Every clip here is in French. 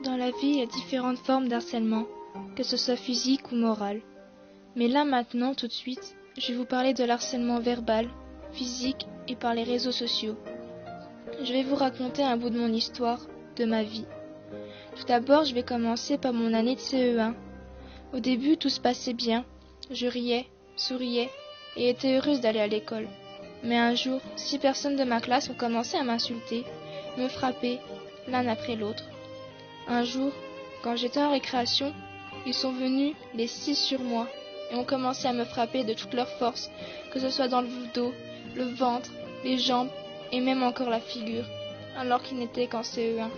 Dans la vie, il y a différentes formes d'harcèlement, que ce soit physique ou moral. Mais là maintenant, tout de suite, je vais vous parler de l'harcèlement verbal, physique et par les réseaux sociaux. Je vais vous raconter un bout de mon histoire, de ma vie. Tout d'abord, je vais commencer par mon année de CE1. Au début, tout se passait bien. Je riais, souriais et étais heureuse d'aller à l'école. Mais un jour, 6 personnes de ma classe ont commencé à m'insulter, me frapper, l'un après l'autre. Un jour, quand j'étais en récréation, ils sont venus, les 6 sur moi, et ont commencé à me frapper de toute leur force, que ce soit dans le dos, le ventre, les jambes et même encore la figure, alors qu'ils n'étaient qu'en CE1.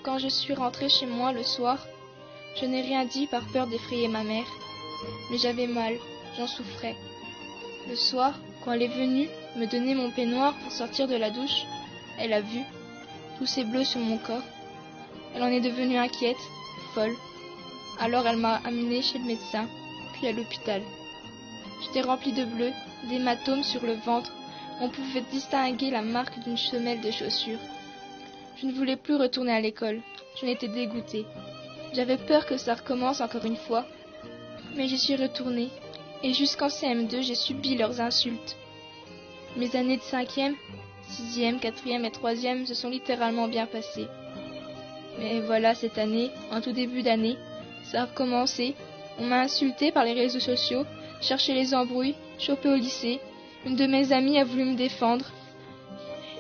Quand je suis rentrée chez moi le soir, je n'ai rien dit par peur d'effrayer ma mère, mais j'avais mal, j'en souffrais. Le soir, quand elle est venue me donner mon peignoir pour sortir de la douche, elle a vu tous ces bleus sur mon corps. Elle en est devenue inquiète, folle. Alors elle m'a amenée chez le médecin, puis à l'hôpital. J'étais remplie de bleus, d'hématomes sur le ventre. On pouvait distinguer la marque d'une semelle de chaussure. Je ne voulais plus retourner à l'école. J'en étais dégoûtée. J'avais peur que ça recommence encore une fois. Mais j'y suis retournée. Et jusqu'en CM2, j'ai subi leurs insultes. Mes années de 5e, 6e, 4e et 3e se sont littéralement bien passées. Mais voilà, cette année, en tout début d'année, ça a recommencé. On m'a insulté par les réseaux sociaux, cherché les embrouilles, chopé au lycée. Une de mes amies a voulu me défendre.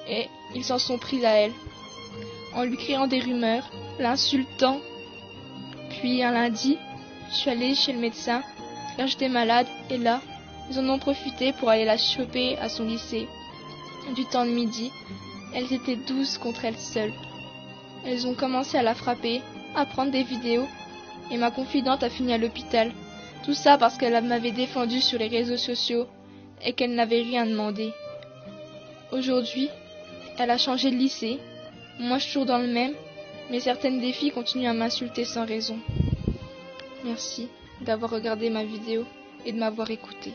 Et ils s'en sont pris à elle, en lui criant des rumeurs, l'insultant. Puis un lundi, je suis allée chez le médecin, car j'étais malade, et là, ils en ont profité pour aller la choper à son lycée. Du temps de midi, elles étaient 12 contre elle seule. Elles ont commencé à la frapper, à prendre des vidéos, et ma confidente a fini à l'hôpital. Tout ça parce qu'elle m'avait défendue sur les réseaux sociaux et qu'elle n'avait rien demandé. Aujourd'hui, elle a changé de lycée. Moi, je suis toujours dans le même, mais certaines des filles continuent à m'insulter sans raison. Merci d'avoir regardé ma vidéo et de m'avoir écouté.